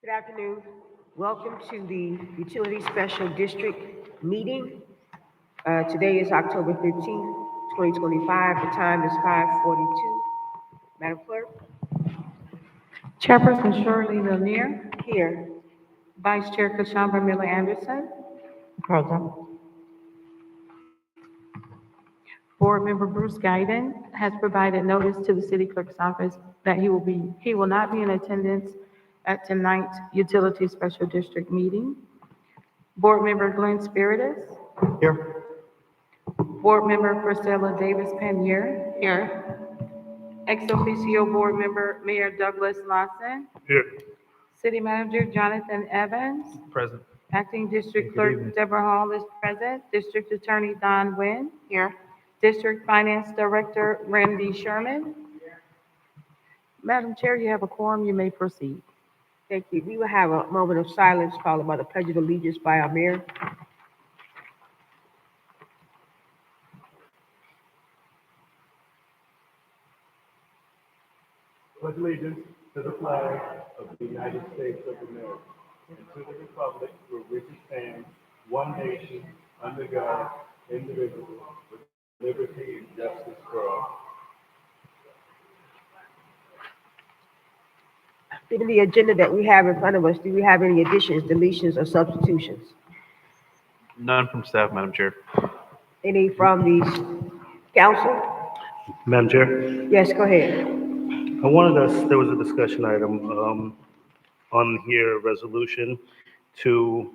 Good afternoon. Welcome to the Utility Special District meeting. Today is October 15th, 2025. The time is 5:42. Madam Clerk, Chairperson Shirley Lanier, here. Vice Chair Kashamba Miller Anderson, Present. Board Member Bruce Guyton has provided notice to the City Clerk's office that he will not be in attendance at tonight's Utility Special District meeting. Board Member Glenn Spiritus, Here. Board Member Priscilla Davis Penier, here. Ex officio Board Member Mayor Douglas Lawson, Here. City Manager Jonathan Evans, Present. Acting District Good evening. Clerk Deborah Hall is present. District Attorney Don Nguyen. Here. District Finance Director Randy Sherman. Madam Chair, you have a quorum. You may proceed. Thank you. We will have a moment of silence followed by the Pledge of Allegiance by our mayor. Pledge allegiance to the flag of the United States of America and to the republic for which it stands, one nation, under God, indivisible, with liberty and justice for all. Given the agenda that we have in front of us, do we have any additions, deletions, or substitutions? None from staff, Madam Chair. Any from the council? Madam Chair, Yes, go ahead. there was a discussion item on here, a resolution to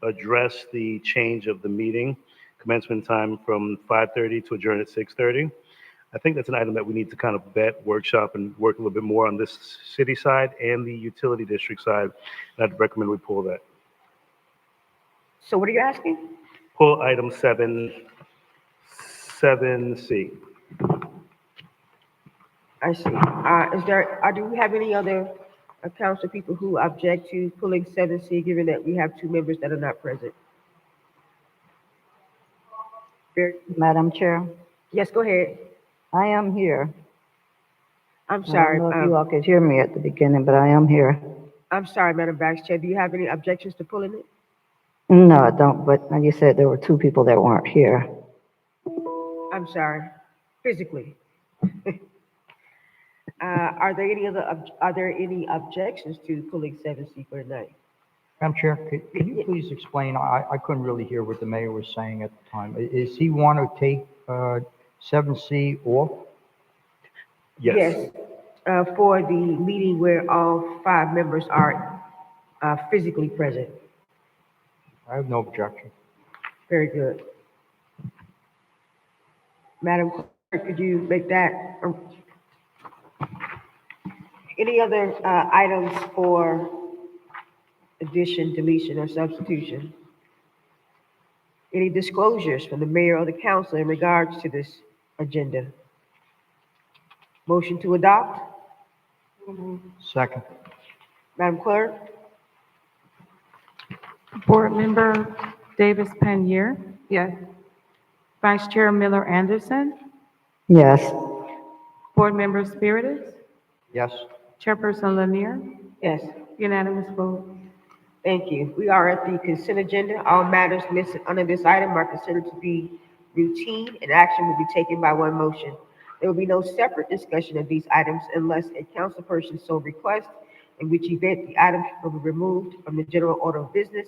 address the change of the meeting commencement time from 5:30 to adjourn at 6:30. I think that's an item that we need to kind of vet, workshop, and work a little bit more on this city side and the utility district side. And I'd recommend we pull that. So what are you asking? Pull item 7C. I see. Do we have any other council people who object to pulling 7C, given that we have two members that are not present? Madam Chair, Yes, go ahead. I am here. I'm I sorry. don't know if you all could hear me at the beginning, but I am here. I'm sorry, Madam Vice Chair. Do you have any objections to pulling it? No, I don't, but you said there were two people that weren't here. I'm sorry. Physically. Are there any objections to pulling 7C for tonight? Madam Chair, could you please explain, I couldn't really hear what the mayor was saying at the time. Is he want to take 7C off? Yes. For the meeting where all five members are physically present. I have no objection. Very good. Madam Clerk, could you make that? Any other items for addition, deletion, or substitution? Any disclosures from the mayor or the council in regards to this agenda? Motion to adopt? Second. Madam Clerk? Board Member Davis Penier. Yes. Vice Chair Miller Anderson. Yes. Board Member Spiritus. Yes. Chairperson Lanier. Yes. Unanimous vote. Thank you. We are at the consent agenda. All matters listed under this item are considered to be routine, and action will be taken by one motion. There will be no separate discussion of these items unless a councilperson so requests, in which event the item will be removed from the general order of business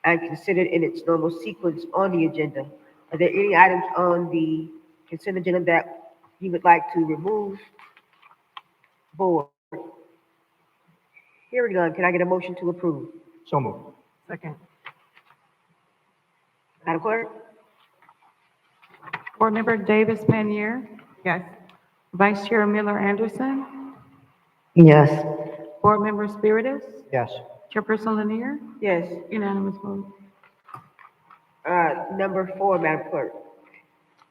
and considered in its normal sequence on the agenda. Are there any items on the consent agenda that you would like to remove? Board? Hearing none, can I get a motion to approve? So moved. Second. Madam Clerk? Board Member Davis Penier. Yes. Vice Chair Miller Anderson. Yes. Board Member Spiritus. Yes. Chairperson Lanier. Yes. Unanimous vote. Number 4, Madam Clerk.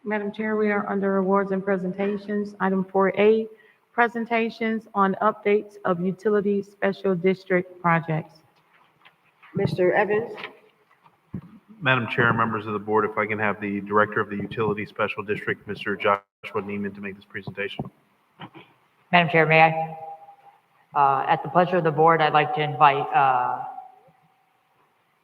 Madam Chair, we are under awards and presentations. Item 4A, presentations on updates of utility special district projects. Mr. Evans? Madam Chair, members of the board, if I can have the Director of the Utility Special District, Mr. Joshua Neiman, to make this presentation. Madam Chair, may I? At the pleasure of the board, I'd like to invite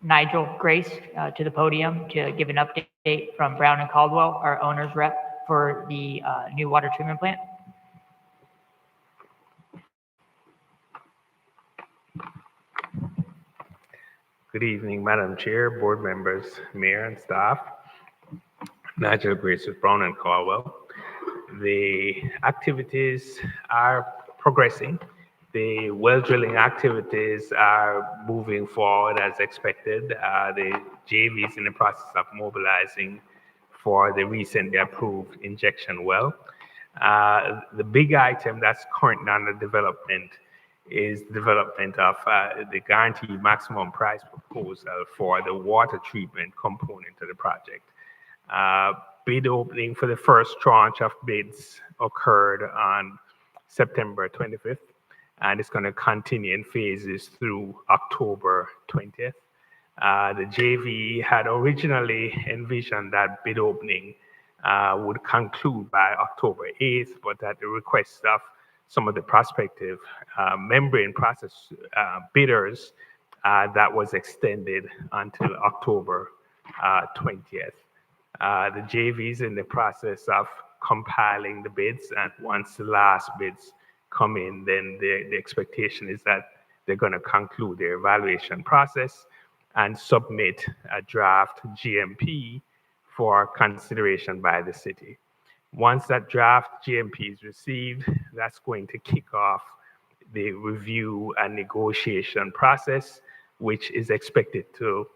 Nigel Grace to the podium to give an update from Brown and Caldwell, our owner's rep for the new water treatment plant. Good evening, Madam Chair, board members, mayor, and staff. Nigel Grace with Brown and Caldwell. The activities are progressing. The well drilling activities are moving forward as expected. The JV is in the process of mobilizing for the recently approved injection well. The big item that's currently under development is the development of the guaranteed maximum price proposal for the water treatment component of the project. Bid opening for the first tranche of bids occurred on September 25th, and it's going to continue in phases through October 20th. The JV had originally envisioned that bid opening would conclude by October 8th, but at the request of some of the prospective membrane process bidders, that was extended until October 20th. The JV is in the process of compiling the bids, and once the last bids come in, then the expectation is that they're going to conclude their evaluation process and submit a draft GMP for consideration by the city. Once that draft GMP is received, that's going to kick off the review and negotiation process, which is expected to,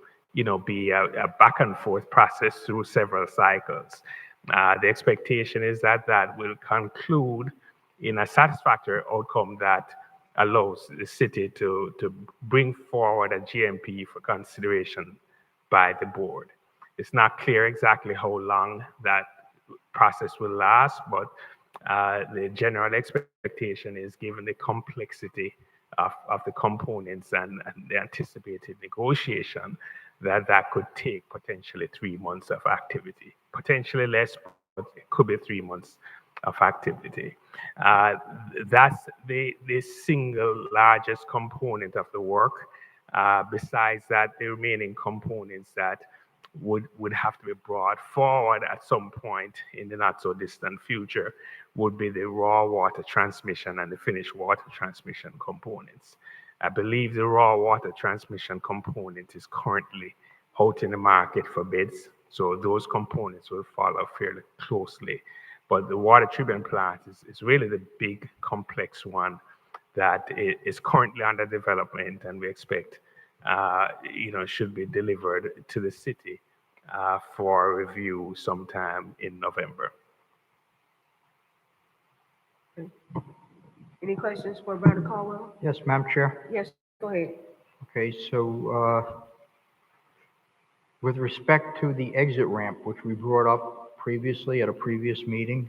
be a back and forth process through several cycles. The expectation is that that will conclude in a satisfactory outcome that allows the city to bring forward a GMP for consideration by the board. It's not clear exactly how long that process will last, but the general expectation is, given the complexity of the components and the anticipated negotiation, that could take potentially 3 months of activity, potentially less, but it could be 3 months of activity. That's the single largest component of the work. Besides that, the remaining components that would have to be brought forward at some point in the not so distant future would be the raw water transmission and the finished water transmission components. I believe the raw water transmission component is currently out in the market for bids, so those components will follow fairly closely. But the water treatment plant is really the big complex one that is currently under development, and we expect should be delivered to the city for review sometime in November. Any questions for Brown and Caldwell? Yes, Madam Chair. Yes, go ahead. Okay, so with respect to the exit ramp, which we brought up previously at a previous meeting,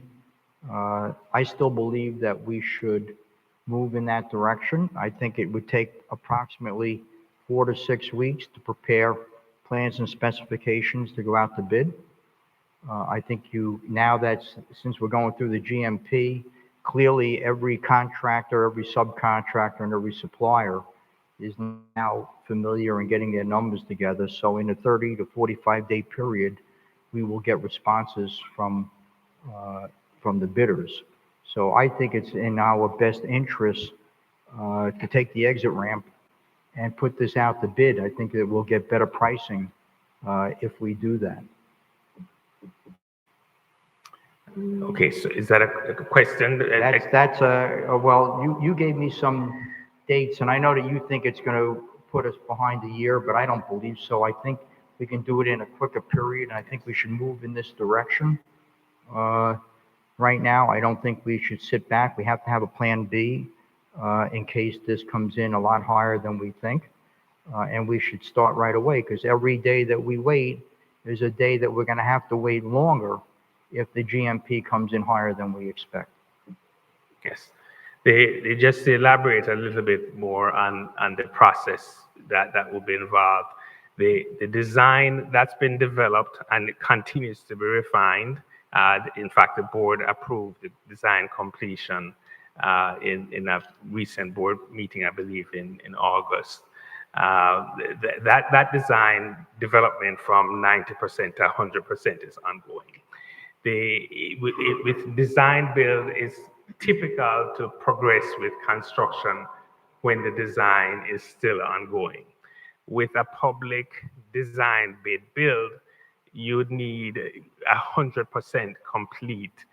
I still believe that we should move in that direction. I think it would take approximately 4 to 6 weeks to prepare plans and specifications to go out to bid. I think since we're going through the GMP, clearly every contractor, every subcontractor, and every supplier is now familiar in getting their numbers together. So in a 30 to 45-day period, we will get responses from the bidders. So I think it's in our best interest to take the exit ramp and put this out to bid. I think that we'll get better pricing if we do that. Okay, so is that a question? Well, you gave me some dates, and I know that you think it's going to put us behind a year, but I don't believe so. I think we can do it in a quicker period, and I think we should move in this direction. Right now, I don't think we should sit back. We have to have a plan B in case this comes in a lot higher than we think. And we should start right away, because every day that we wait is a day that we're going to have to wait longer if the GMP comes in higher than we expect. Yes. They just elaborate a little bit more on the process that will be involved. The design that's been developed and it continues to be refined. In fact, the board approved the design completion in a recent board meeting, I believe in August. That design development from 90% to 100% is ongoing. With design build, it's typical to progress with construction when the design is still ongoing. With a public design bid build, you'd need 100% complete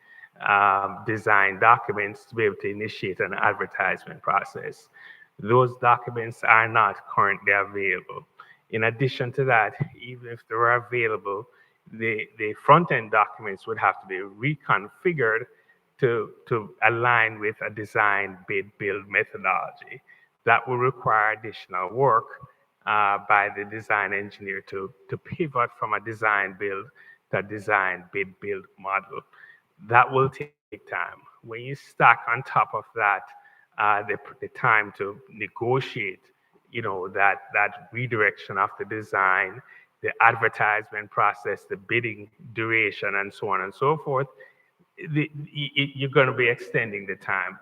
design documents to be able to initiate an advertisement process. Those documents are not currently available. In addition to that, even if they were available, the front-end documents would have to be reconfigured to align with a design bid build methodology. That will require additional work by the design engineer to pivot from a design build to a design bid build model. That will take time. When you stack on top of that the time to negotiate, that redirection of the design, the advertisement process, the bidding duration, and so on and so forth, you're going to be extending the time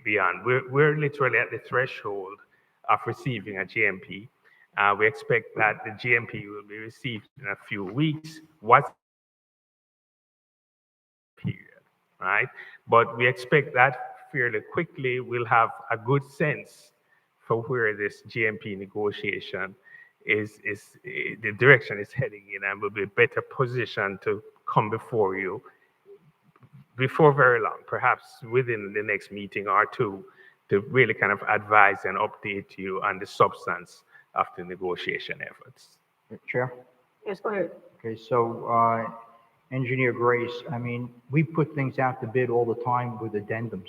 beyond. We're literally at the threshold of receiving a GMP. We expect that the GMP will be received in a few weeks. What's period, right? But we expect that fairly quickly we'll have a good sense for where this GMP negotiation is the direction it's heading in, and we'll be better positioned to come before you before very long, perhaps within the next meeting or two, to really kind of advise and update you on the substance of the negotiation efforts. Chair? Yes, go ahead. Okay, so Engineer Grace, I mean, we put things out to bid all the time with addendums.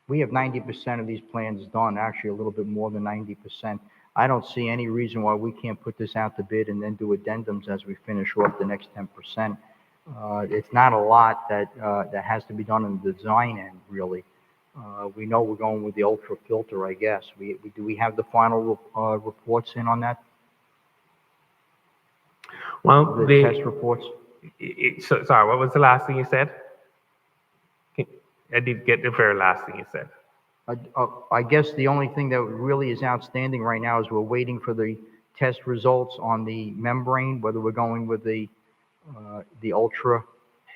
We have 90% of these plans done, actually a little bit more than 90%. I don't see any reason why we can't put this out to bid and then do addendums as we finish off the next 10%. It's not a lot that has to be done in the design end, really. We know we're going with the ultra filter, I guess. Do we have the final reports in on that? Well, the test reports? Sorry, what was the last thing you said? I didn't get the very last thing you said. I guess the only thing that really is outstanding right now is we're waiting for the test results on the membrane, whether we're going with the ultra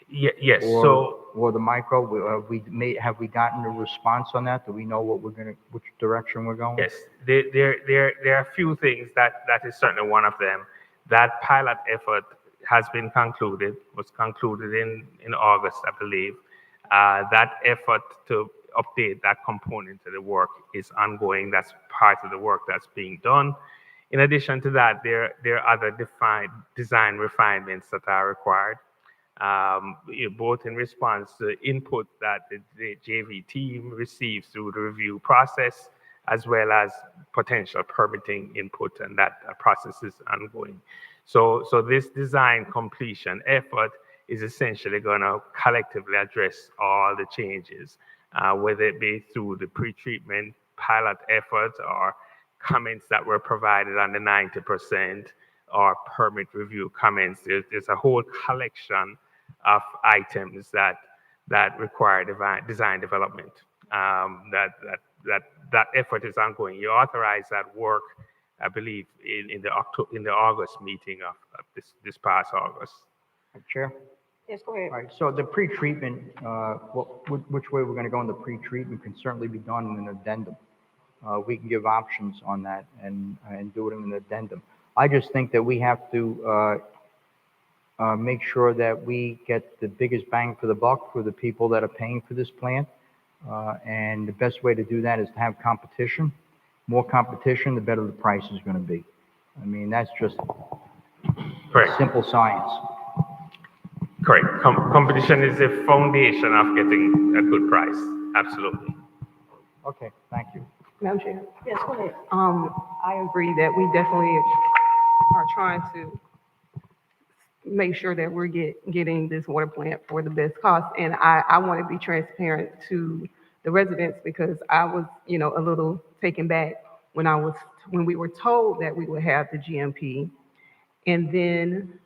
Yes. or the micro. Have we gotten a response on that? Do we know which direction we're going? Yes, there are a few things that is certainly one of them. That pilot effort has been concluded, was concluded in August, I believe. That effort to update that component of the work is ongoing. That's part of the work that's being done. In addition to that, there are other design refinements that are required, both in response to input that the JV team receives through the review process, as well as potential permitting input, and that process is ongoing. So this design completion effort is essentially going to collectively address all the changes, whether it be through the pre-treatment pilot efforts or comments that were provided on the 90% or permit review comments. There's a whole collection of items that require design development. That effort is ongoing. You authorize that work, I believe, in the August meeting of this past August. Chair? Yes, go ahead. All right, so the pre-treatment, which way we're going to go in the pre-treatment can certainly be done in an addendum. We can give options on that and do it in an addendum. I just think that we have to make sure that we get the biggest bang for the buck for the people that are paying for this plant. And the best way to do that is to have competition. More competition, the better the price is going to be. I mean, that's just Correct. Simple science. Correct. Competition is the foundation of getting a good price. Absolutely. Okay, thank you. Madam Chair, Yes, go ahead. I agree that we definitely are trying to make sure that we're getting this water plant for the best cost. And I want to be transparent to the residents because I was, a little taken back when we were told that we would have the GMP. And then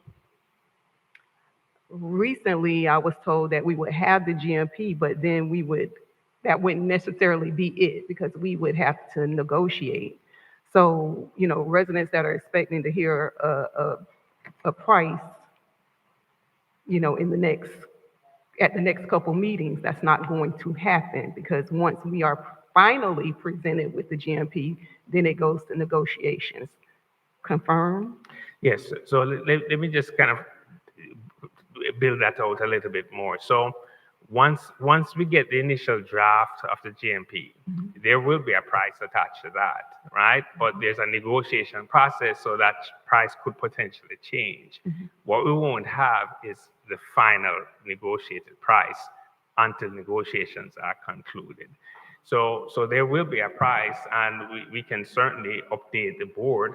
recently I was told that we would have the GMP, but then we would that wouldn't necessarily be it because we would have to negotiate. So, you know, residents that are expecting to hear a price, you know, at the next couple meetings, that's not going to happen because once we are finally presented with the GMP, then it goes to negotiations. Confirm? Yes, so let me just kind of build that out a little bit more. So once we get the initial draft of the GMP, there will be a price attached to that, right? But there's a negotiation process, so that price could potentially change. What we won't have is the final negotiated price until negotiations are concluded. So there will be a price, and we can certainly update the board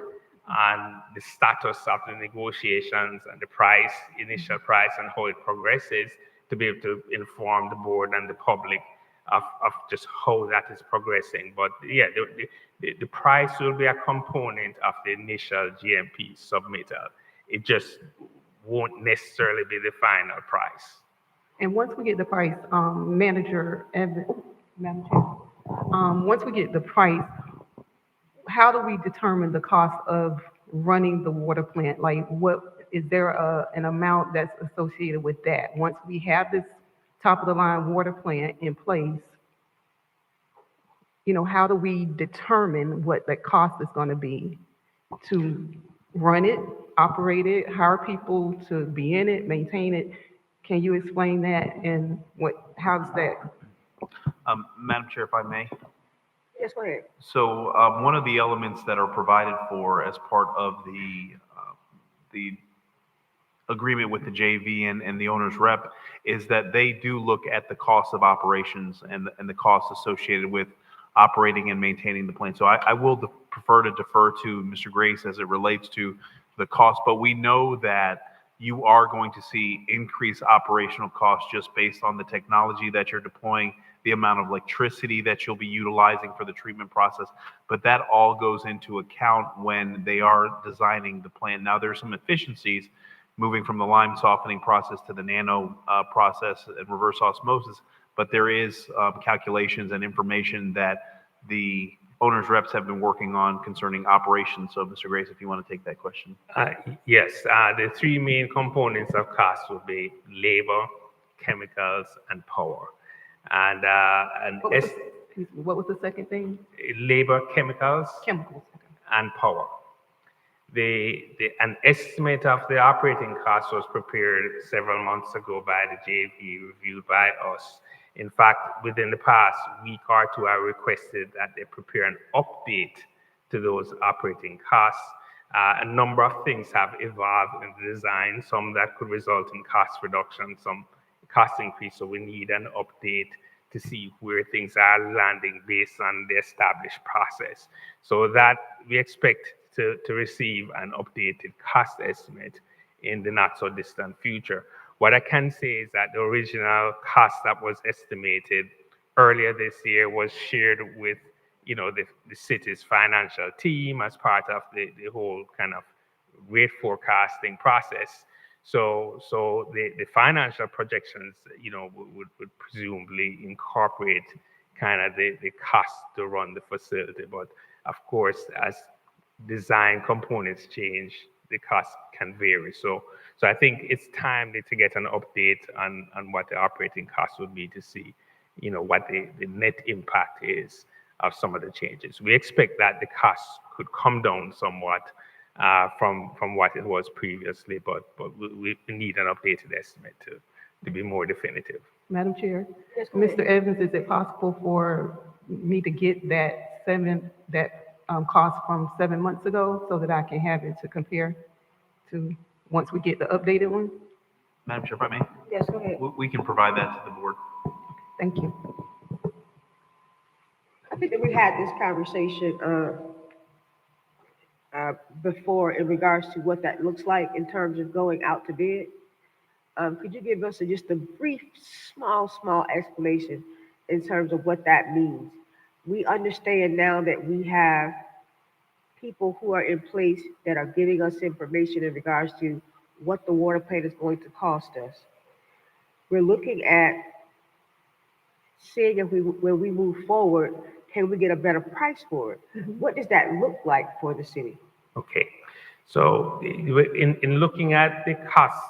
on the status of the negotiations and the price, initial price, and how it progresses to be able to inform the board and the public of just how that is progressing. But yeah, the price will be a component of the initial GMP submittal. It just won't necessarily be the final price. And once we get the price, Manager Evans, Madam Chair, once we get the price, how do we determine the cost of running the water plant? Like, what is there an amount that's associated with that? Once we have this top of the line water plant in place, you know, how do we determine what the cost is going to be to run it, operate it, hire people to be in it, maintain it? Can you explain that and how does that? Madam Chair, if I may. Yes, go ahead. So one of the elements that are provided for as part of the agreement with the JV and the owner's rep is that they do look at the cost of operations and the costs associated with operating and maintaining the plant. So I will prefer to defer to Mr. Grace as it relates to the cost, but we know that you are going to see increased operational costs just based on the technology that you're deploying, the amount of electricity that you'll be utilizing for the treatment process, but that all goes into account when they are designing the plant. Now, there's some efficiencies moving from the lime softening process to the nano process and reverse osmosis, but there is calculations and information that the owner's reps have been working on concerning operations. So, Mr. Grace, if you want to take that question. Yes, the three main components of cost would be labor, chemicals, and power. And What was the second thing? labor, chemicals, Chemicals. and power. An estimate of the operating cost was prepared several months ago by the JV, reviewed by us. In fact, within the past week or two, I requested that they prepare an update to those operating costs. A number of things have evolved in the design, some that could result in cost reduction, some cost increase. So we need an update to see where things are landing based on the established process. So that we expect to receive an updated cost estimate in the not so distant future. What I can say is that the original cost that was estimated earlier this year was shared with, the city's financial team as part of the whole kind of rate forecasting process. So the financial projections, would presumably incorporate kind of the cost to run the facility. But of course, as design components change, the cost can vary. So I think it's time to get an update on what the operating costs would be to see, what the net impact is of some of the changes. We expect that the costs could come down somewhat from what it was previously, but we need an updated estimate to be more definitive. Madam Chair, Yes, go ahead. Mr. Evans, is it possible for me to get that cost from 7 months ago so that I can have it to compare to once we get the updated one? Madam Chair, if I may, Yes, go ahead. we can provide that to the board. Thank you. I think that we had this conversation before in regards to what that looks like in terms of going out to bid. Could you give us just a brief, small explanation in terms of what that means? We understand now that we have people who are in place that are giving us information in regards to what the water plant is going to cost us. We're looking at seeing if when we move forward, can we get a better price for it? What does that look like for the city? Okay, so in looking at the cost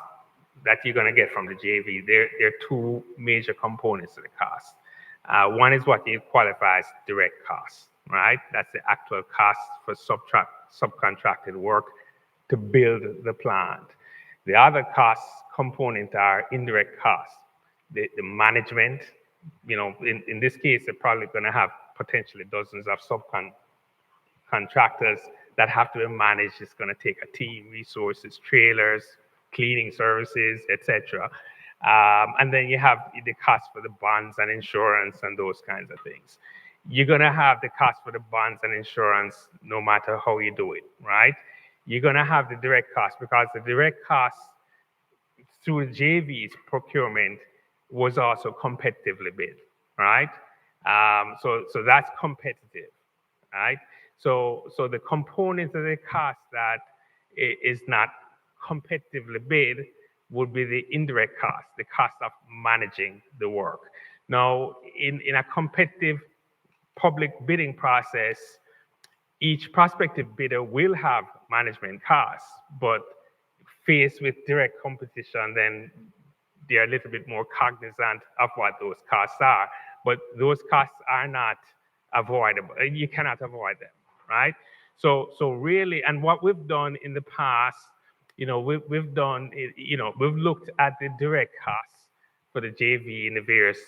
that you're going to get from the JV, there are two major components to the cost. One is what you qualify as direct costs, right? That's the actual cost for subcontracted work to build the plant. The other cost component are indirect costs, the management. You know, in this case, they're probably going to have potentially dozens of subcontractors that have to be managed. It's going to take a team, resources, trailers, cleaning services, etc. And then you have the cost for the bonds and insurance and those kinds of things. You're going to have the cost for the bonds and insurance no matter how you do it, right? You're going to have the direct cost because the direct cost through the JV's procurement was also competitively bid, right? So that's competitive, right? So the component of the cost that is not competitively bid would be the indirect cost, the cost of managing the work. Now, in a competitive public bidding process, each prospective bidder will have management costs, but faced with direct competition, then they're a little bit more cognizant of what those costs are. But those costs are not avoidable. You cannot avoid them, right? So really, and what we've done in the past, you know, we've looked at the direct costs for the JV in the various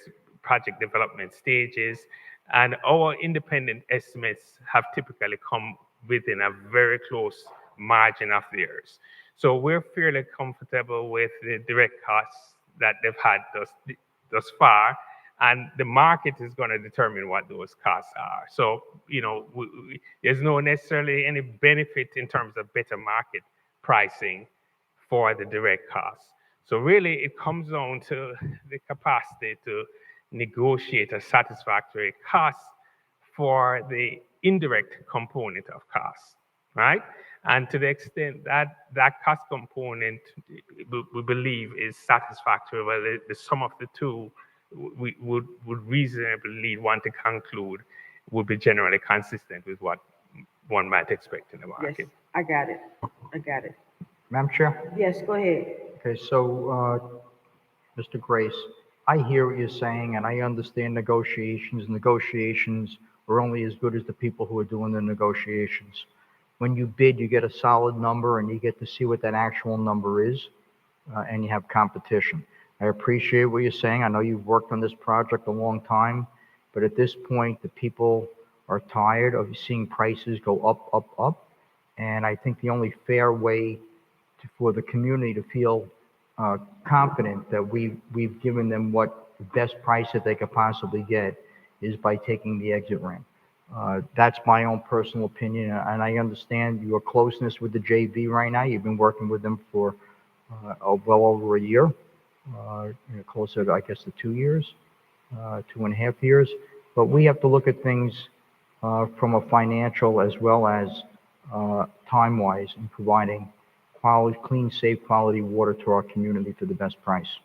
project development stages, and our independent estimates have typically come within a very close margin of theirs. So we're fairly comfortable with the direct costs that they've had thus far, and the market is going to determine what those costs are. So, you know, there's no necessarily any benefit in terms of better market pricing for the direct costs. So really, it comes down to the capacity to negotiate a satisfactory cost for the indirect component of costs, right? And to the extent that that cost component, we believe, is satisfactory, well, the sum of the two we would reasonably lead one to conclude would be generally consistent with what one might expect in the market. Yes, I got it. Madam Chair? Yes, go ahead. Okay, so, Mr. Grace, I hear what you're saying, and I understand negotiations. Negotiations are only as good as the people who are doing the negotiations. When you bid, you get a solid number, and you get to see what that actual number is, and you have competition. I appreciate what you're saying. I know you've worked on this project a long time, but at this point, the people are tired of seeing prices go up, and I think the only fair way for the community to feel confident that we've given them what the best price that they could possibly get is by taking the exit ramp. That's my own personal opinion, and I understand your closeness with the JV right now. You've been working with them for well over a year, closer to, I guess, to 2 years, 2.5 years. But we have to look at things from a financial as well as time-wise in providing quality, clean, safe, quality water to our community for the best price.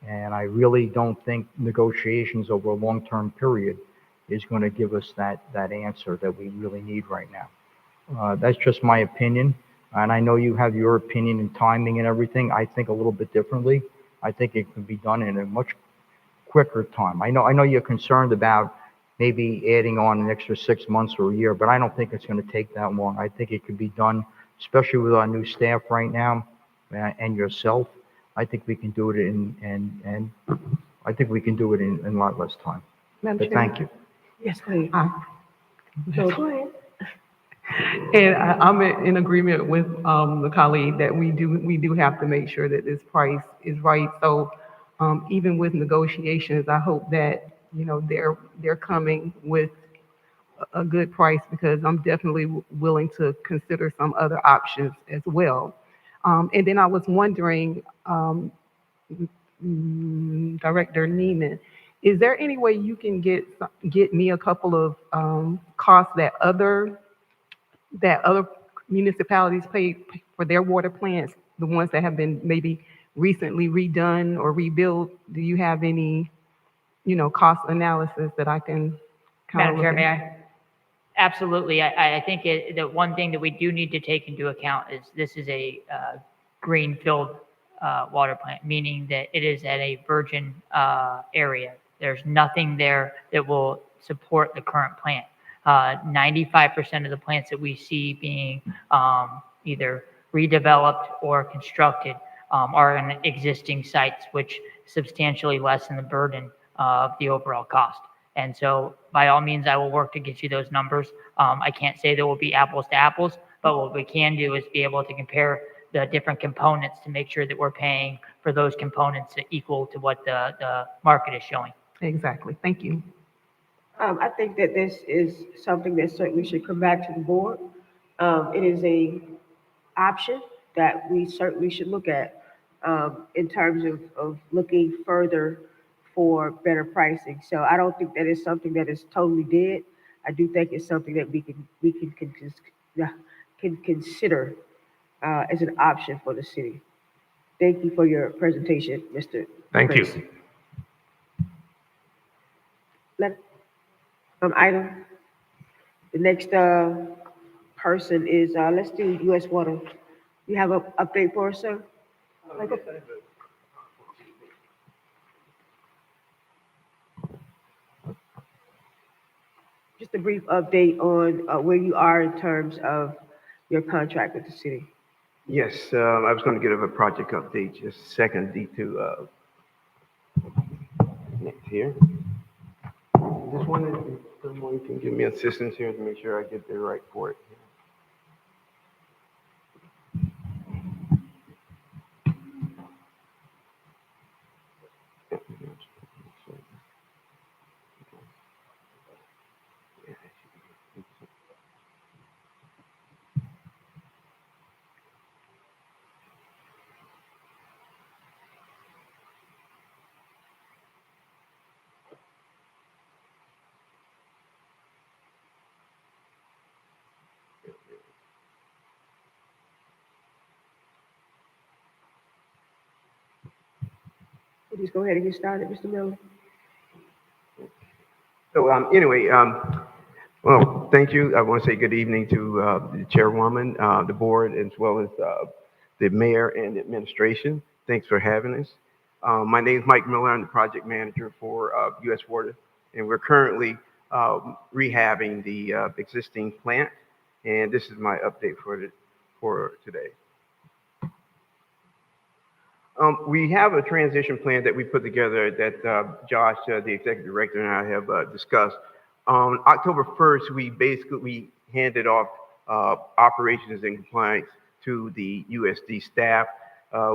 And I really don't think negotiations over a long-term period is going to give us that answer that we really need right now. That's just my opinion. And I know you have your opinion in timing and everything. I think a little bit differently. I think it can be done in a much quicker time. I know you're concerned about maybe adding on an extra 6 months or a year, but I don't think it's going to take that long. I think it could be done, especially with our new staff right now and yourself. I think we can do it in a lot less time. Madam But Chair? thank you. Yes, go ahead. So go ahead. And I'm in agreement with the colleague that we do have to make sure that this price is right. So even with negotiations, I hope that, you know, they're coming with a good price, because I'm definitely willing to consider some other options as well. And then I was wondering, Director Neiman, is there any way you can get me a couple of costs that other municipalities pay for their water plants, the ones that have been maybe recently redone or rebuilt? Do you have any cost analysis that I can kind Madam of Chair, look may at. I? Absolutely. I think the one thing that we do need to take into account is this is a greenfield water plant, meaning that it is at a virgin area. There's nothing there that will support the current plant. 95% of the plants that we see being either redeveloped or constructed are in existing sites, which substantially lessen the burden of the overall cost. And so by all means, I will work to get you those numbers. I can't say there will be apples to apples, but what we can do is be able to compare the different components to make sure that we're paying for those components equal to what the market is showing. Exactly. Thank you. I think that this is something that certainly should come back to the board. It is a option that we certainly should look at in terms of looking further for better pricing. So I don't think that is something that is totally dead. I do think it's something that we can consider as an option for the city. Thank you for your presentation, Mr. Thank Prince. you. Item. The next person is, let's do U.S. Water. You have an update for us, sir? Just a brief update on where you are in terms of your contract with the city. Yes, I was going to give a project update just a second, D2 next here. Just wondering if someone can give me assistance here to make sure I get the right port. Please go ahead and get started, Mr. Miller. So anyway, well, thank you. I want to say good evening to the chairwoman, the board, as well as the mayor and the administration. Thanks for having us. My name is Mike Miller. I'm the project manager for U.S. Water, and we're currently rehabbing the existing plant. And this is my update for today. We have a transition plan that we put together that Josh, the executive director, and I have discussed. On October 1st, we handed off operations and compliance to the USD staff.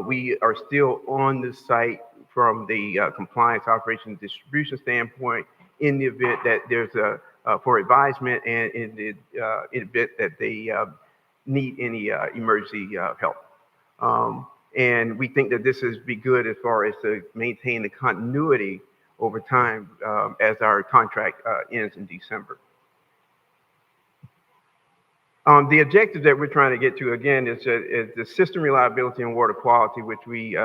We are still on the site from the compliance operations distribution standpoint in the event that there's for advisement and in the event that they need any emergency help. And we think that this is be good as far as to maintain the continuity over time as our contract ends in December. The objective that we're trying to get to, again, is the system reliability and water quality, which we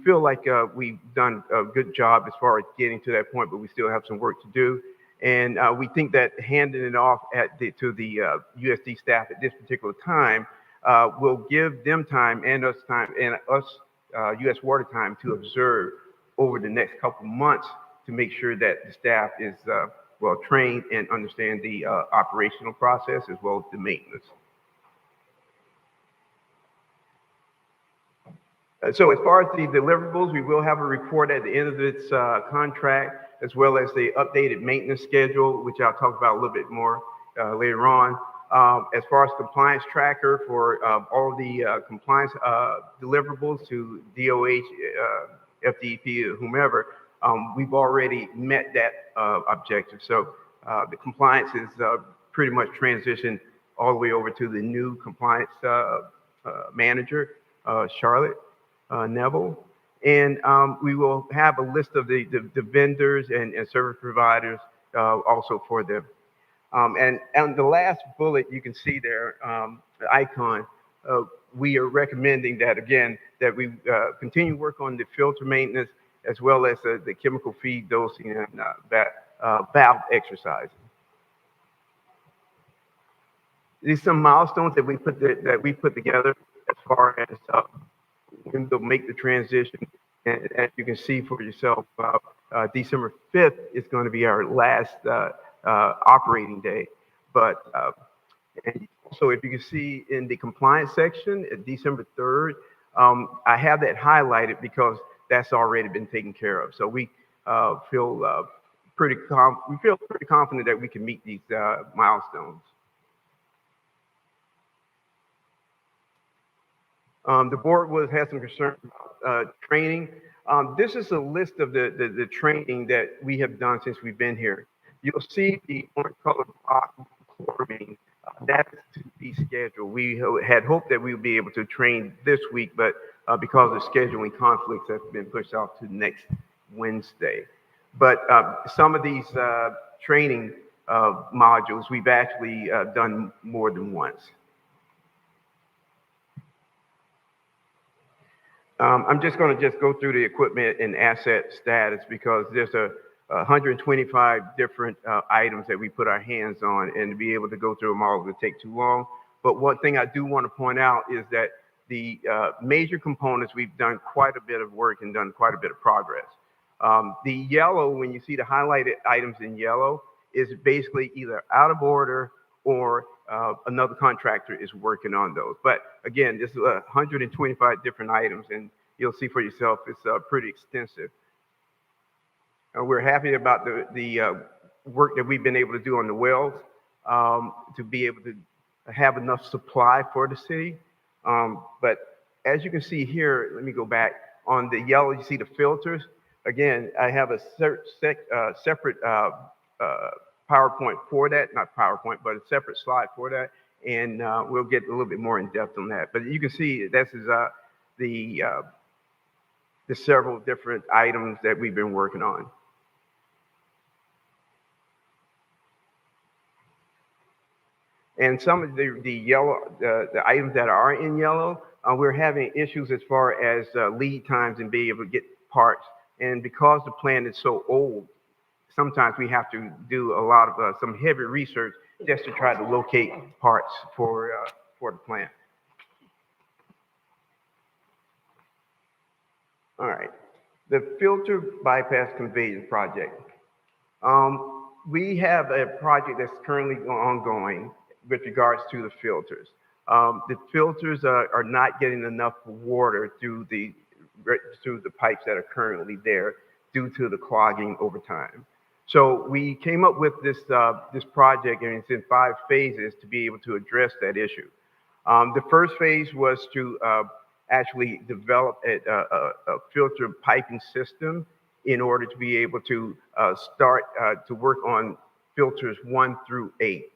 feel like we've done a good job as far as getting to that point, but we still have some work to do. And we think that handing it off to the USD staff at this particular time will give them time and us U.S. Water time to observe over the next couple months to make sure that the staff is well trained and understand the operational process as well as the maintenance. So as far as the deliverables, we will have a report at the end of this contract, as well as the updated maintenance schedule, which I'll talk about a little bit more later on. As far as compliance tracker for all the compliance deliverables to DOH, FDEP, whomever, we've already met that objective. So the compliance is pretty much transitioned all the way over to the new compliance manager, Charlotte Neville. And we will have a list of the vendors and service providers also for them. And the last bullet you can see there, the icon, we are recommending that, again, that we continue work on the filter maintenance as well as the chemical feed dosing and valve exercising. These are some milestones that we put together as far as when they'll make the transition. And as you can see for yourself, December 5th is going to be our last operating day. But and so if you can see in the compliance section at December 3rd, I have that highlighted because that's already been taken care of. So we feel pretty confident that we can meet these milestones. The board has some concern about training. This is a list of the training that we have done since we've been here. You'll see the orange colored block chloramine. That's to be scheduled. We had hoped that we would be able to train this week, but because of scheduling conflicts, that's been pushed off to next Wednesday. But some of these training modules, we've actually done more than once. I'm just going to go through the equipment and asset status because there's 125 different items that we put our hands on, and to be able to go through them all would take too long. But one thing I do want to point out is that the major components, we've done quite a bit of work and done quite a bit of progress. The yellow, when you see the highlighted items in yellow, is basically either out of order or another contractor is working on those. But again, this is 125 different items, and you'll see for yourself it's pretty extensive. We're happy about the work that we've been able to do on the wells to be able to have enough supply for the city. But as you can see here, let me go back. On the yellow, you see the filters. Again, I have a separate PowerPoint for that, not PowerPoint, but a separate slide for that. And we'll get a little bit more in depth on that. But you can see this is the several different items that we've been working on. And some of the yellow, the items that are in yellow, we're having issues as far as lead times and being able to get parts. And because the plant is so old, sometimes we have to do a lot of some heavy research just to try to locate parts for the plant. All right, the filter bypass conveyance project. We have a project that's currently ongoing with regards to the filters. The filters are not getting enough water through the pipes that are currently there due to the clogging over time. So we came up with this project, and it's in 5 phases to be able to address that issue. The first phase was to actually develop a filter piping system in order to be able to start to work on filters 1 through 8.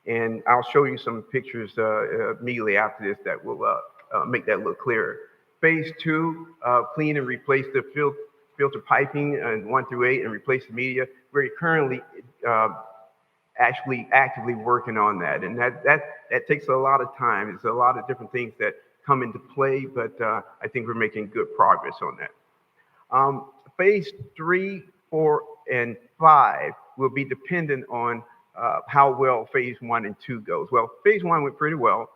And I'll show you some pictures immediately after this that will make that look clearer. Phase 2, clean and replace the filter piping 1 through 8 and replace the media. We're currently actually actively working on that. And that takes a lot of time. It's a lot of different things that come into play, but I think we're making good progress on that. Phase 3, 4, and 5 will be dependent on how well phase 1 and 2 goes. Well, phase 1 went pretty well.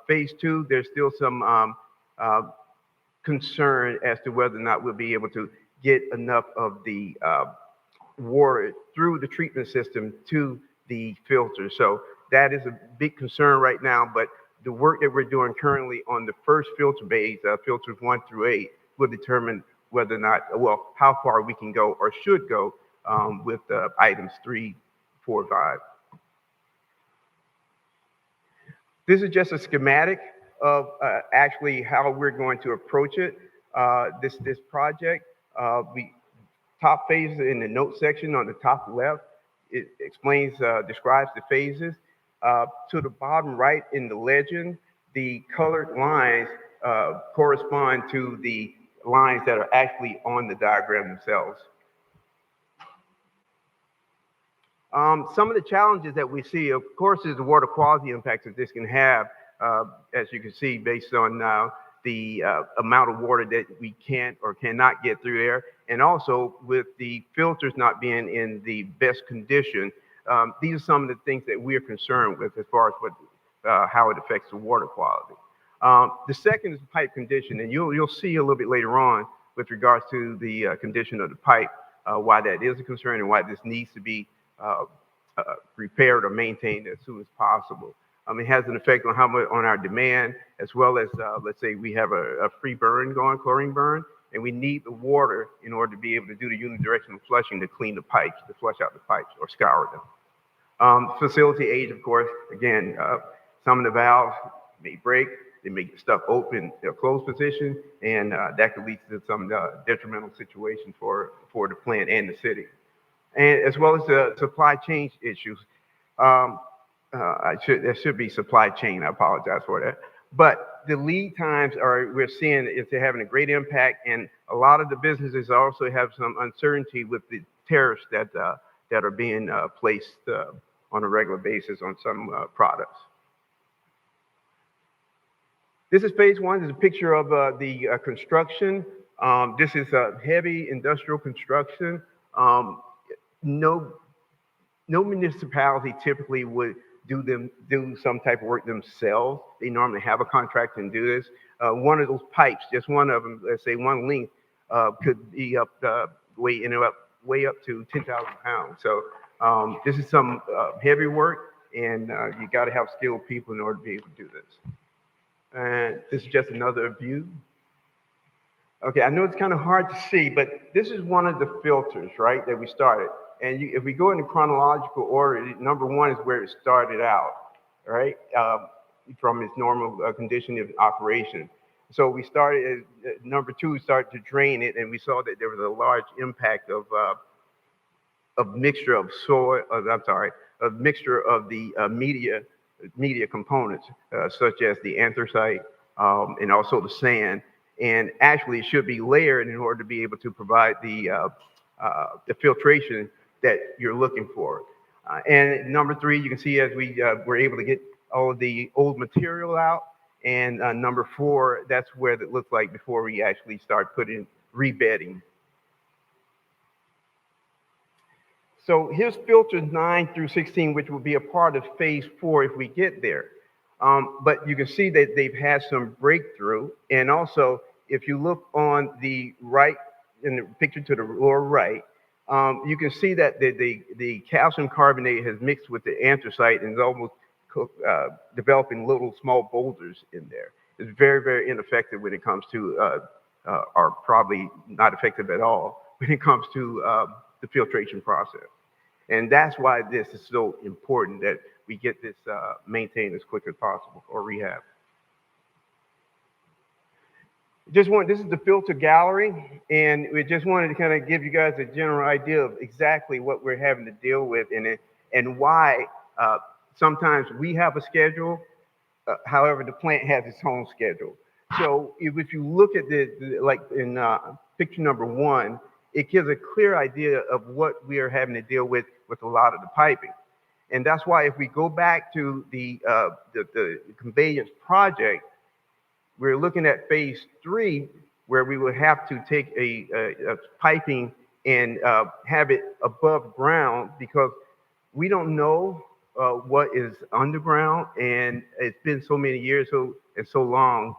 Phase 2, there's still some concern as to whether or not we'll be able to get enough of the water through the treatment system to the filter. So that is a big concern right now, but the work that we're doing currently on the first filter bays, filters 1 through 8, will determine whether or not, well, how far we can go or should go with items 3, 4, 5. This is just a schematic of actually how we're going to approach it. This project, top phases in the note section on the top left, it explains, describes the phases. To the bottom right in the legend, the colored lines correspond to the lines that are actually on the diagram themselves. Some of the challenges that we see, of course, is the water quality impacts that this can have, as you can see, based on the amount of water that we can or cannot get through there. And also with the filters not being in the best condition, these are some of the things that we're concerned with as far as how it affects the water quality. The second is pipe condition, and you'll see a little bit later on with regards to the condition of the pipe, why that is a concern and why this needs to be repaired or maintained as soon as possible. It has an effect on how much on our demand, as well as let's say we have a free burn going, chlorine burn, and we need the water in order to be able to do the unidirectional flushing to clean the pipes, to flush out the pipes or scour them. Facility age, of course, again, some of the valves may break, they may get stuck open, they're closed position, and that could lead to some detrimental situations for the plant and the city. And as well as the supply chain issues. There should be supply chain, I apologize for that. But the lead times we're seeing they're having a great impact, and a lot of the businesses also have some uncertainty with the tariffs that are being placed on a regular basis on some products. This is phase one. This is a picture of the construction. This is heavy industrial construction. No municipality typically would do some type of work themselves. They normally have a contract and do this. One of those pipes, just one of them, let's say one length, could be way up to 10,000 pounds. So this is some heavy work, and you got to have skilled people in order to be able to do this. And this is just another view. Okay, I know it's kind of hard to see, but this is one of the filters, right, that we started. And if we go in chronological order, number one is where it started out, right, from its normal condition of operation. So we started, number two, we started to drain it, and we saw that there was a large impact of mixture of soil, a mixture of the media components, such as the anthracite and also the sand. And actually, it should be layered in order to be able to provide the filtration that you're looking for. And number three, you can see as we were able to get all of the old material out. And number four, that's where it looked like before we actually start putting rebedding. So here's filters 9 through 16, which will be a part of phase 4 if we get there. But you can see that they've had some breakthrough. And also, if you look on the right, in the picture to the lower right, you can see that the calcium carbonate has mixed with the anthracite and is almost developing little small boulders in there. It's very, very ineffective when it comes to, or probably not effective at all, when it comes to the filtration process. And that's why this is so important that we get this maintained as quick as possible, or rehab. This is the filter gallery, and we just wanted to kind of give you guys a general idea of exactly what we're having to deal with and why sometimes we have a schedule, however, the plant has its own schedule. So if you look at like in picture number 1, it gives a clear idea of what we are having to deal with a lot of the piping. And that's why if we go back to the conveyance project, we're looking at phase 3, where we would have to take a piping and have it above ground, because we don't know what is underground, and it's been so many years and so long,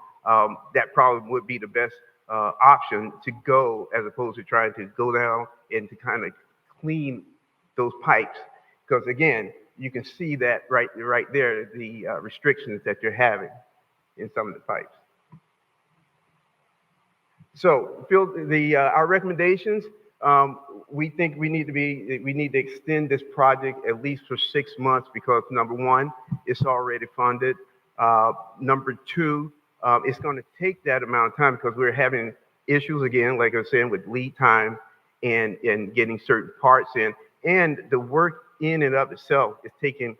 that probably would be the best option to go, as opposed to trying to go down and to kind of clean those pipes. Because again, you can see that right there, the restrictions that you're having in some of the pipes. So our recommendations, we think we need to extend this project at least for 6 months, because number one, it's already funded. Number two, it's going to take that amount of time because we're having issues again, like I was saying, with lead time and getting certain parts in, and the work in and of itself is taking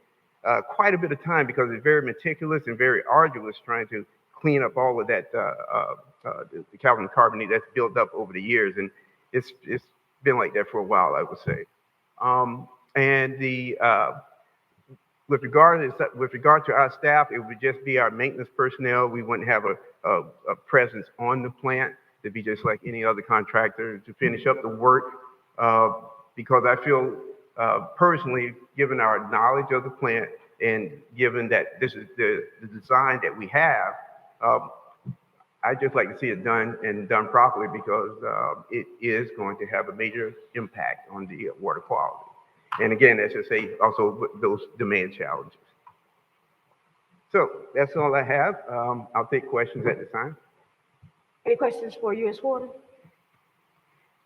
quite a bit of time because it's very meticulous and very arduous trying to clean up all of that the calcium carbonate that's built up over the years, and it's been like that for a while, I would say. With regard to our staff, it would just be our maintenance personnel. We wouldn't have a presence on the plant, to be just like any other contractor, to finish up the work. Because I feel personally, given our knowledge of the plant and given that this is the design that we have, I just like to see it done and done properly because it is going to have a major impact on the water quality. And again, as I say, also with those demand challenges. So that's all I have. I'll take questions at this time. Any questions for U.S. Water?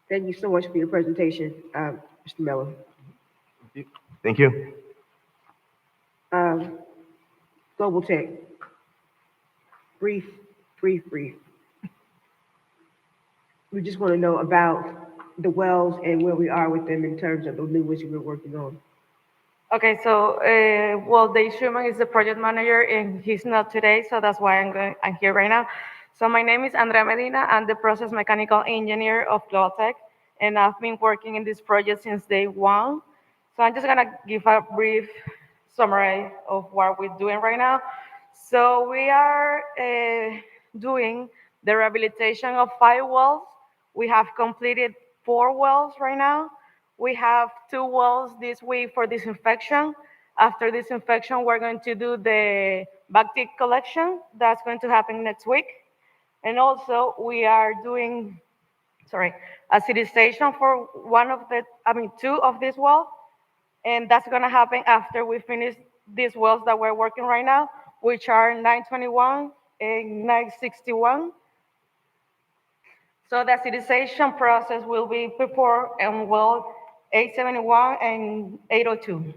Thank you so much for your presentation, Mr. Miller. Thank you. Global Tech. Brief. We just want to know about the wells and where we are with them in terms of the new ones we're working on. Okay, so, well, Dave Schumann is the project manager and he's not today, so that's why I'm here right now. So my name is Andrea Medina. I'm the process mechanical engineer of Global Tech, and I've been working in this project since day one. So I'm just gonna give a brief summary of what we're doing right now. So we are doing the rehabilitation of 5 wells. We have completed 4 wells right now. We have 2 wells this week for disinfection. After disinfection, we're going to do the bacteria collection. That's going to happen next week. And also we are doing, acidization for 2 of these wells. And that's gonna happen after we finish these wells that we're working right now, which are 921 and 961. So the acidization process will be performed on well 871 and 802.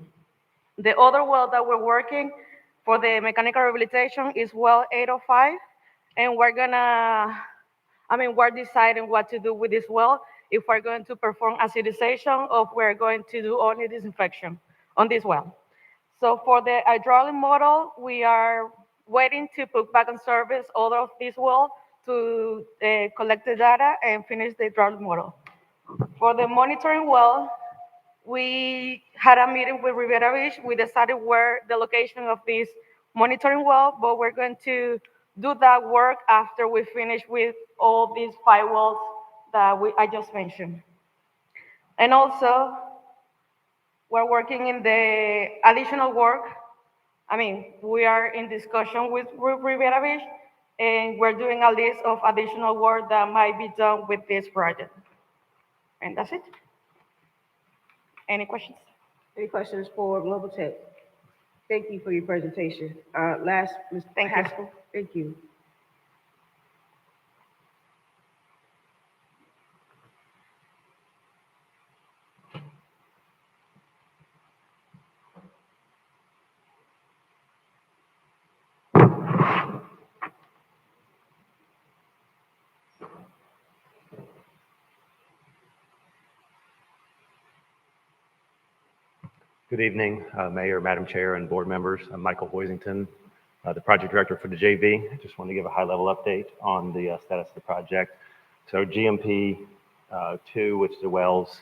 The other well that we're working for the mechanical rehabilitation is well 805, and we're deciding what to do with this well, if we're going to perform acidization or if we're going to do only disinfection on this well. So for the hydraulic model, we are waiting to put back on service all of these wells to collect the data and finish the hydraulic model. For the monitoring well, we had a meeting with Riviera Beach. We decided where the location of this monitoring well, but we're going to do that work after we finish with all these 5 wells that I just mentioned. And also, we're working in the additional work. We are in discussion with Riviera Beach, and we're doing a list of additional work that might be done with this project. And that's it. Any questions? Any questions for Global Tech? Thank you for your presentation. Last, Ms. Thank you. Haskell. Thank you. Good evening, Mayor, Madam Chair, and board members. I'm Michael Hoisington, the project director for the JV. I just want to give a high-level update on the status of the project. So GMP 2, which is the wells,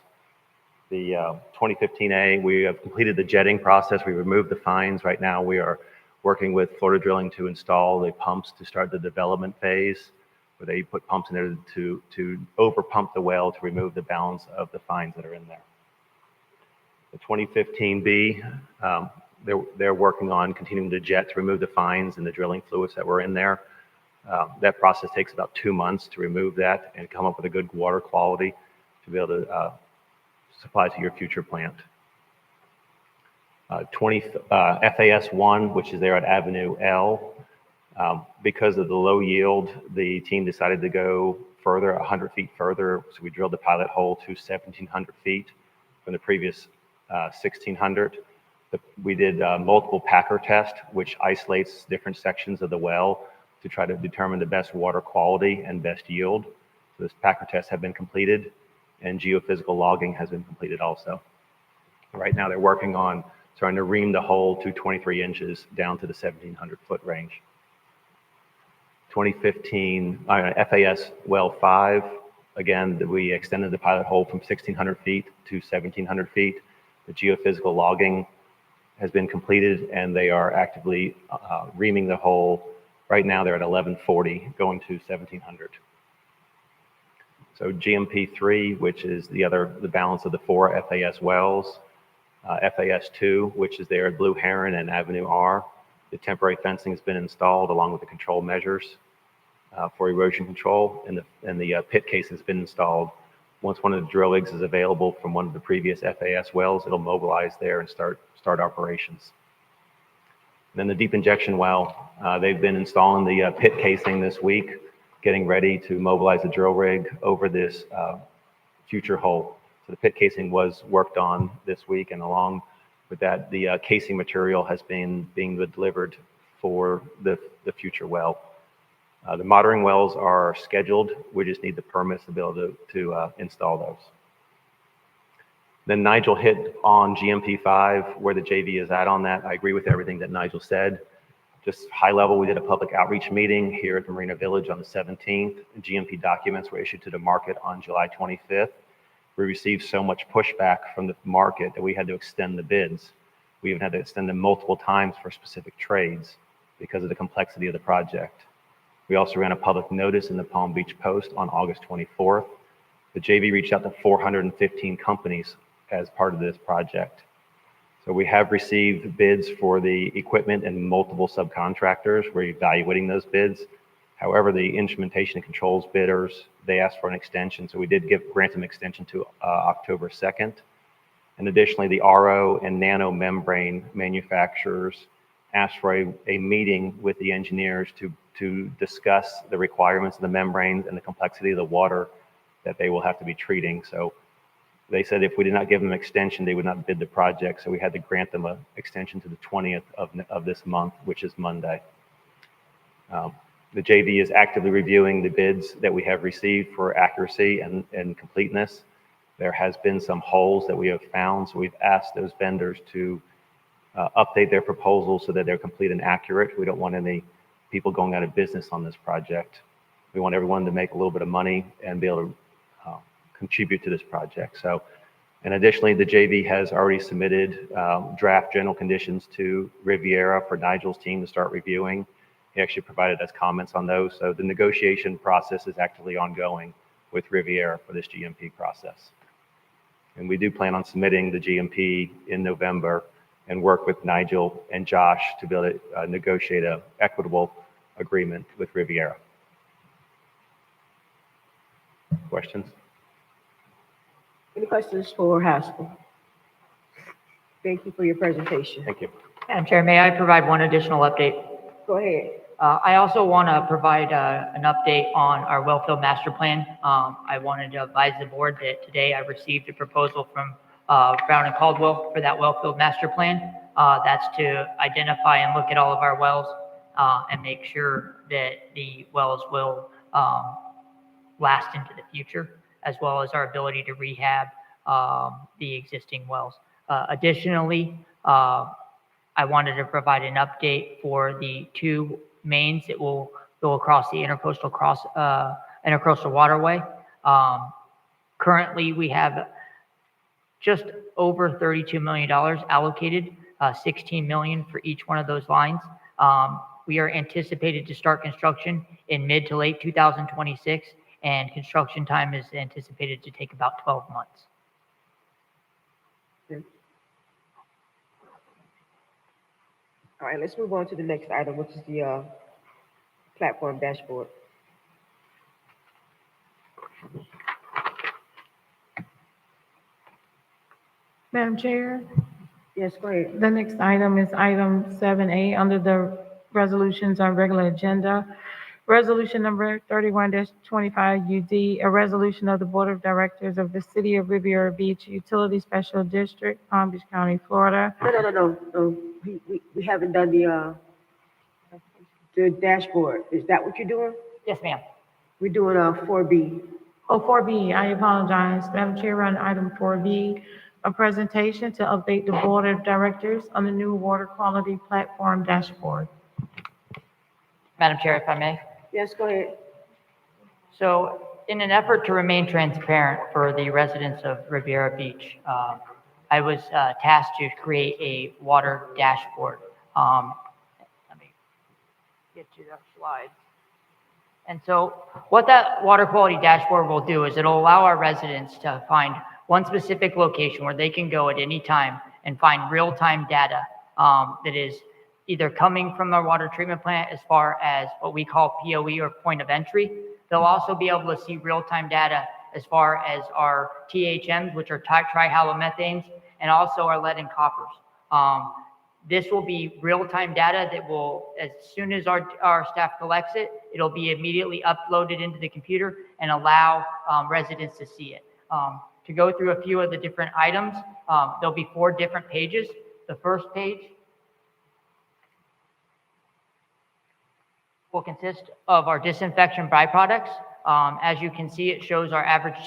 the 2015A, we have completed the jetting process. We removed the fines. Right now, we are working with Florida Drilling to install the pumps to start the development phase, where they put pumps in there to over-pump the well to remove the balance of the fines that are in there. The 2015B, they're working on continuing to jet to remove the fines and the drilling fluids that were in there. That process takes about 2 months to remove that and come up with a good water quality to be able to supply to your future plant. FAS1, which is there at Avenue L, because of the low yield, the team decided to go further, 100 feet further. So we drilled the pilot hole to 1,700 feet from the previous 1,600. We did multiple packer tests, which isolates different sections of the well to try to determine the best water quality and best yield. So this packer tests have been completed, and geophysical logging has been completed also. Right now they're working on trying to ream the hole to 23 inches down to the 1,700 foot range. 2015 FAS well 5, again, we extended the pilot hole from 1,600 feet to 1,700 feet. The geophysical logging has been completed, and they are actively reaming the hole Right now, they're at 1140, going to 1700. So GMP3, which is the balance of the 4 FAS wells, FAS2, which is there at Blue Heron and Avenue R. The temporary fencing has been installed along with the control measures for erosion control, and the pit case has been installed. Once one of the drill rigs is available from one of the previous FAS wells, it'll mobilize there and start operations. Then the deep injection well, they've been installing the pit casing this week, getting ready to mobilize the drill rig over this future hole. So the pit casing was worked on this week, and along with that, the casing material has been being delivered for the future well. The monitoring wells are scheduled. We just need the permits to be able to install those. Then Nigel hit on GMP5, where the JV is at on that. I agree with everything that Nigel said. Just high level, we did a public outreach meeting here at the Marina Village on the 17th. GMP documents were issued to the market on July 25th. We received so much pushback from the market that we had to extend the bids. We even had to extend them multiple times for specific trades because of the complexity of the project. We also ran a public notice in the Palm Beach Post on August 24th. The JV reached out to 415 companies as part of this project. So we have received bids for the equipment and multiple subcontractors. We're evaluating those bids. However, the instrumentation and controls bidders, they asked for an extension. So we did grant them extension to October 2nd. And additionally, the RO and nano membrane manufacturers asked for a meeting with the engineers to discuss the requirements of the membranes and the complexity of the water that they will have to be treating. So they said if we did not give them an extension, they would not bid the project. So we had to grant them an extension to the 20th of this month, which is Monday. The JV is actively reviewing the bids that we have received for accuracy and completeness. There has been some holes that we have found, so we've asked those vendors to update their proposals so that they're complete and accurate. We don't want any people going out of business on this project. We want everyone to make a little bit of money and be able to contribute to this project. So, and additionally, the JV has already submitted draft general conditions to Riviera for Nigel's team to start reviewing. He actually provided us comments on those. So the negotiation process is actively ongoing with Riviera for this GMP process. And we do plan on submitting the GMP in November and work with Nigel and Josh to be able to negotiate an equitable agreement with Riviera. Questions? Any questions for Haskell? Thank you for your presentation. Thank you. Madam Chair, may I provide one additional update? Go ahead. I also want to provide an update on our wellfield master plan. I wanted to advise the board that today I received a proposal from Brown and Caldwell for that wellfield master plan. That's to identify and look at all of our wells and make sure that the wells will last into the future, as well as our ability to rehab the existing wells. Additionally, I wanted to provide an update for the 2 mains that will go across the intercoastal waterway. Currently, we have just over $32 million allocated, 16 million for each one of those lines. We are anticipated to start construction in mid to late 2026, and construction time is anticipated to take about 12 months. All right, let's move on to the next item, which is the platform dashboard. Madam Chair, Yes, go ahead. the next item is item 7A under the resolutions on regular agenda. Resolution number 31-25 UD, a resolution of the Board of Directors of the City of Riviera Beach Utility Special District, Palm Beach County, Florida. No. We haven't done the dashboard. Is that what you're doing? Yes, ma'am. We're doing 4B. Oh, 4B, I apologize. Madam Chair, on item 4B, a presentation to update the Board of Directors on the new water quality platform dashboard. Madam Chair, if I may. Yes, go ahead. So in an effort to remain transparent for the residents of Riviera Beach, I was tasked to create a water dashboard. get to the slides. And so what that water quality dashboard will do is it'll allow our residents to find one specific location where they can go at any time and find real-time data that is either coming from our water treatment plant as far as what we call POE or point of entry. They'll also be able to see real-time data as far as our THMs, which are trihalomethanes, and also our lead and coppers. This will be real-time data that will, as soon as our staff collects it, it'll be immediately uploaded into the computer and allow residents to see it. To go through a few of the different items, there'll be 4 different pages. The first page will consist of our disinfection byproducts. As you can see, it shows our average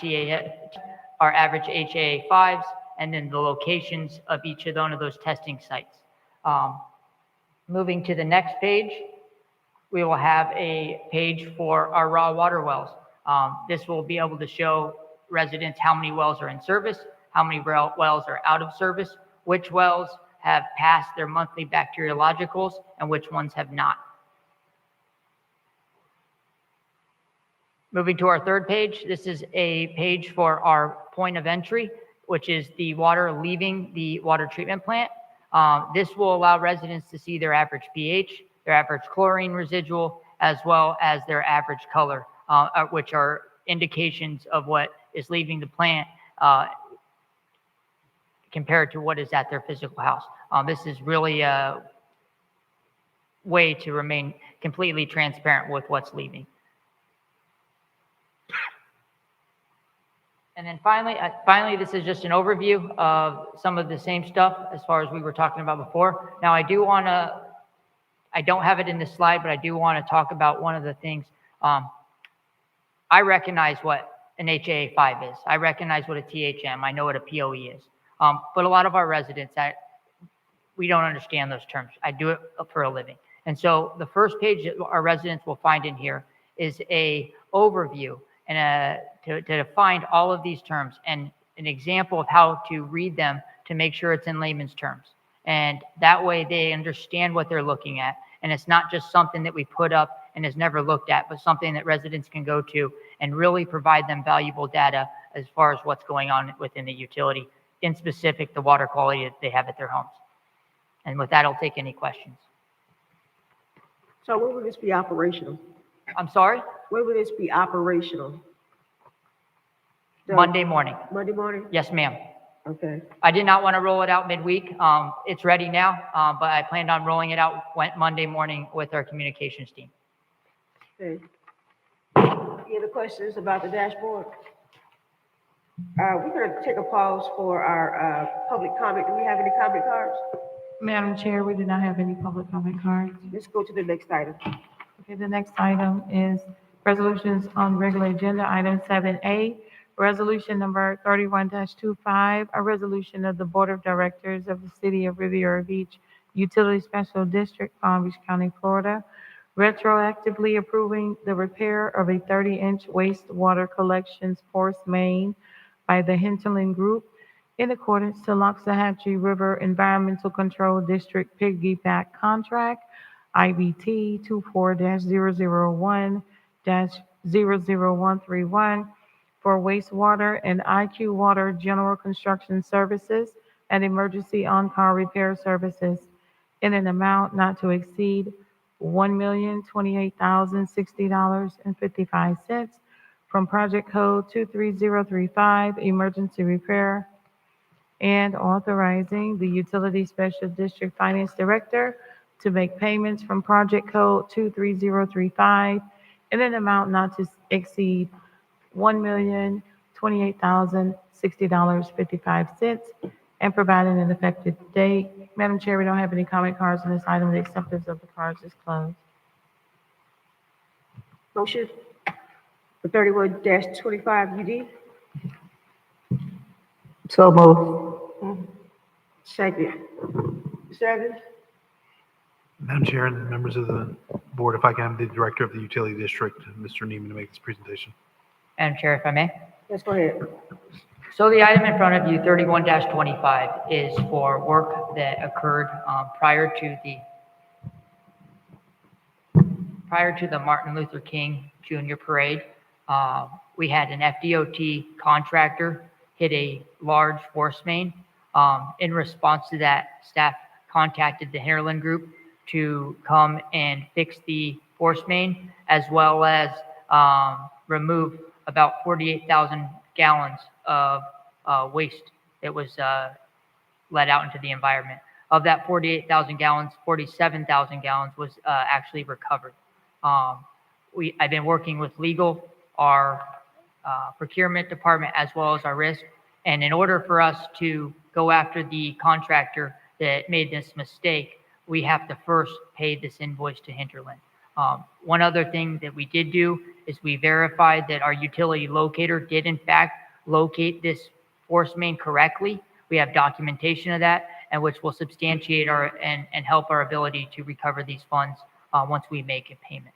our average HAA5s, and then the locations of each of one of those testing sites. Moving to the next page, we will have a page for our raw water wells. This will be able to show residents how many wells are in service, how many wells are out of service, which wells have passed their monthly bacteriologicals, and which ones have not. Moving to our third page, this is a page for our point of entry, which is the water leaving the water treatment plant. This will allow residents to see their average pH, their average chlorine residual, as well as their average color, which are indications of what is leaving the plant compared to what is at their physical house. This is really a way to remain completely transparent with what's leaving. And then finally, this is just an overview of some of the same stuff as far as we were talking about before. Now, I don't have it in this slide, but I do want to talk about one of the things. I recognize what an HAA5 is. I recognize what a THM. I know what a POE is. But a lot of our residents, we don't understand those terms. I do it for a living. And so the first page that our residents will find in here is a overview and to define all of these terms and an example of how to read them to make sure it's in layman's terms. And that way they understand what they're looking at. And it's not just something that we put up and is never looked at, but something that residents can go to and really provide them valuable data as far as what's going on within the utility, in specific, the water quality that they have at their homes. And with that, I'll take any questions. So when will this be operational? I'm sorry? When will this be operational? Monday morning. Monday morning? Yes, ma'am. Okay. I did not want to roll it out midweek. It's ready now, but I planned on rolling it out Monday morning with our communications team. Okay. Any other questions about the dashboard? We're going to take a pause for our public comment. Do we have any comment cards? Madam Chair, we do not have any public comment cards. Let's go to the next item. Okay, the next item is resolutions on regular agenda, item 7A, resolution number 31-25, a resolution of the Board of Directors of the City of Riviera Beach Utility Special District, Palm Beach County, Florida, retroactively approving the repair of a 30-inch wastewater collections force main by the Hinterland Group in accordance to Loxahatchee River Environmental Control District piggyback contract, IBT 24-001-00131 for wastewater and IQ Water General Construction Services and emergency on-call repair services in an amount not to exceed $1,028,060.55 from project code 23035 emergency repair, and authorizing the utility special district finance director to make payments from project code 23035 in an amount not to exceed $1,028,060.55 and providing an effective date. Madam Chair, we don't have any comment cards on this item. The acceptance of the cards is closed. Motion for 31-25 UD. So moved. Second. Mr. Evans? Madam Chair and members of the board, if I can have the Director of the Utility District, Mr. Neiman, to make this presentation. Madam Chair, if I may. Yes, go ahead. So the item in front of you, 31-25, is for work that occurred prior to the prior to the Martin Luther King Jr. Parade, we had an FDOT contractor hit a large force main. In response to that, staff contacted the Hinterland Group to come and fix the force main, as well as remove about 48,000 gallons of waste that was let out into the environment. Of that 48,000 gallons, 47,000 gallons was actually recovered. I've been working with legal, our procurement department, as well as our risk. And in order for us to go after the contractor that made this mistake, we have to first pay this invoice to Hinterland. One other thing that we did do is we verified that our utility locator did in fact locate this force main correctly. We have documentation of that, and which will substantiate our and help our ability to recover these funds once we make a payment.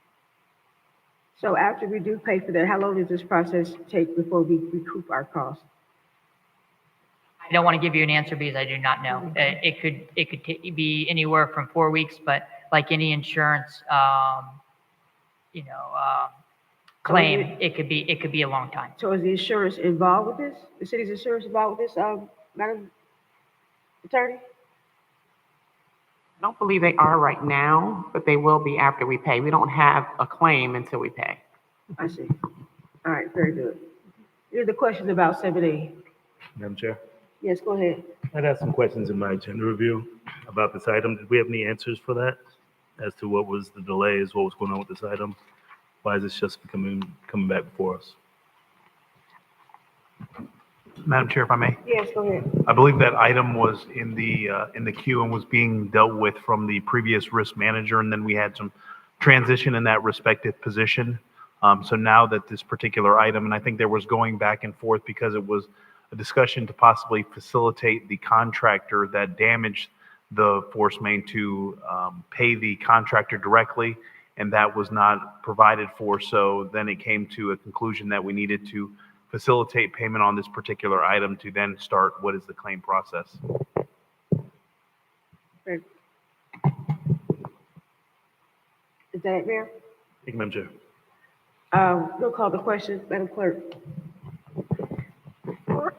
So after we do pay for that, how long does this process take before we recoup our costs? I don't want to give you an answer because I do not know. It could be anywhere from 4 weeks, but like any insurance, claim, it could be a long time. So is the insurance involved with this? The city's insurance involved with this, Madam Attorney? I don't believe they are right now, but they will be after we pay. We don't have a claim until we pay. I see. All right, very good. Here's the question about 7A. Madam Chair, Yes, go ahead. I'd asked some questions in my agenda review about this item. Did we have any answers for that? As to what was the delays, what was going on with this item? Why is this just coming back before us? Madam Chair, if I may. Yes, go ahead. I believe that item was in the queue and was being dealt with from the previous risk manager, and then we had some transition in that respective position. So now that this particular item, and I think there was going back and forth because it was a discussion to possibly facilitate the contractor that damaged the force main to pay the contractor directly, and that was not provided for. So then it came to a conclusion that we needed to facilitate payment on this particular item to then start what is the claim process. Is that it, Mayor? Thank you, Madam Chair. We'll call the question, Madam Clerk.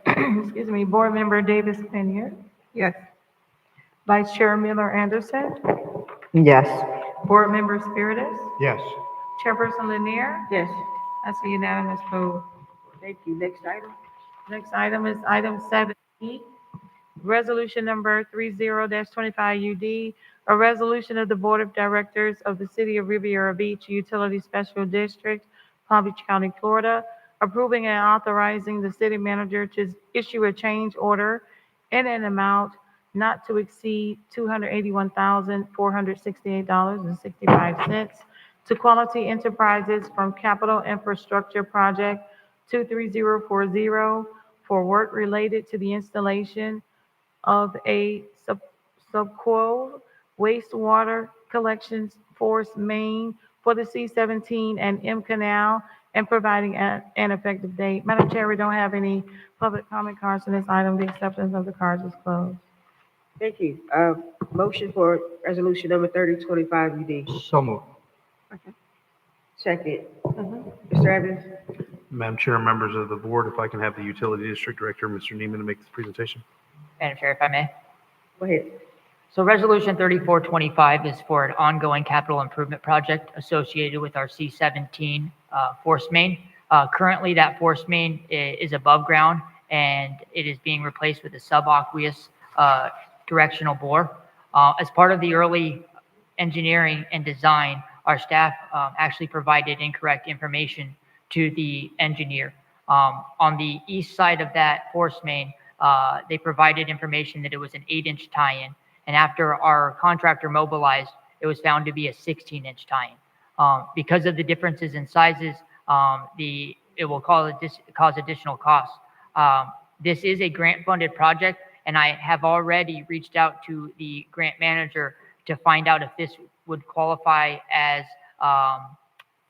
Excuse me, Board Member Davis Pinion, Yes. Vice Chair Miller Anderson, Yes. Board Member Spiritus, Yes. Chairperson Lanier. Yes. That's a unanimous vote. Thank you. Next item. Next item is item 7E, resolution number 30-25 UD, a resolution of the Board of Directors of the City of Riviera Beach Utility Special District, Palm Beach County, Florida, approving and authorizing the city manager to issue a change order in an amount not to exceed $281,468.65 to Quality Enterprises from Capital Infrastructure Project 23040 for work related to the installation of a subquo wastewater collections force main for the C-17 and M Canal and providing an effective date. Madam Chair, we don't have any public comment cards on this item. The acceptance of the cards is closed. Thank you. Motion for resolution number 3025 UD. So moved. Second. Mr. Evans? Madam Chair, members of the board, if I can have the Utility District Director, Mr. Neiman, to make this presentation. Madam Chair, if I may. Go ahead. So Resolution 3425 is for an ongoing capital improvement project associated with our C-17 force main. Currently, that force main is above ground, and it is being replaced with a subaqueous directional bore. As part of the early engineering and design, our staff actually provided incorrect information to the engineer. On the east side of that force main, they provided information that it was an 8-inch tie-in. And after our contractor mobilized, it was found to be a 16-inch tie-in. Because of the differences in sizes, it will cause additional costs. This is a grant-funded project, and I have already reached out to the grant manager to find out if this would qualify as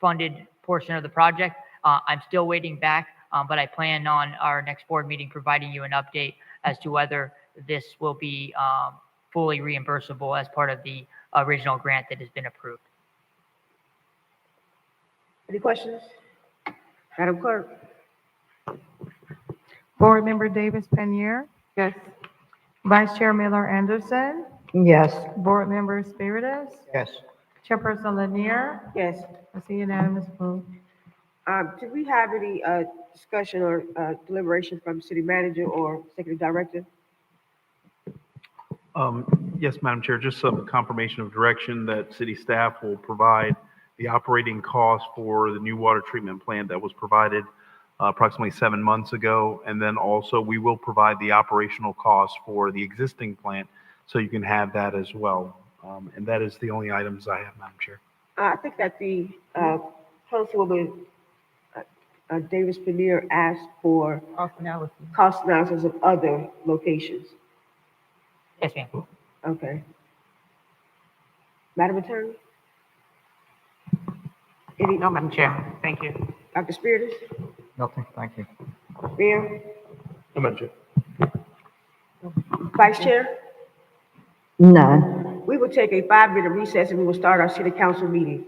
funded portion of the project. I'm still waiting back, but I plan on our next board meeting providing you an update as to whether this will be fully reimbursable as part of the original grant that has been approved. Any questions? Madam Clerk? Board Member Davis Penier, Yes. Vice Chair Miller Anderson, Yes. Board Member Spiritus, Yes. Chairperson Lanier. Yes. I see unanimous vote. Did we have any, discussion or, deliberation from city manager or executive director? Yes, Madam Chair, just some confirmation of direction that city staff will provide the operating cost for the new water treatment plant that was provided approximately 7 months ago. And then also we will provide the operational cost for the existing plant, so you can have that as well. And that is the only items I have, Madam Chair. I think that the, Councilwoman, Davis Penier asked for Cost analysis. cost analysis of other locations. Yes, ma'am. Okay. Madam Attorney? Any, No, Madam Chair, thank you. Dr. Spiritus? Nothing, thank you. Mayor? No, Madam Chair. Vice Chair? None. We will take a 5-minute recess and we will start our city council meeting.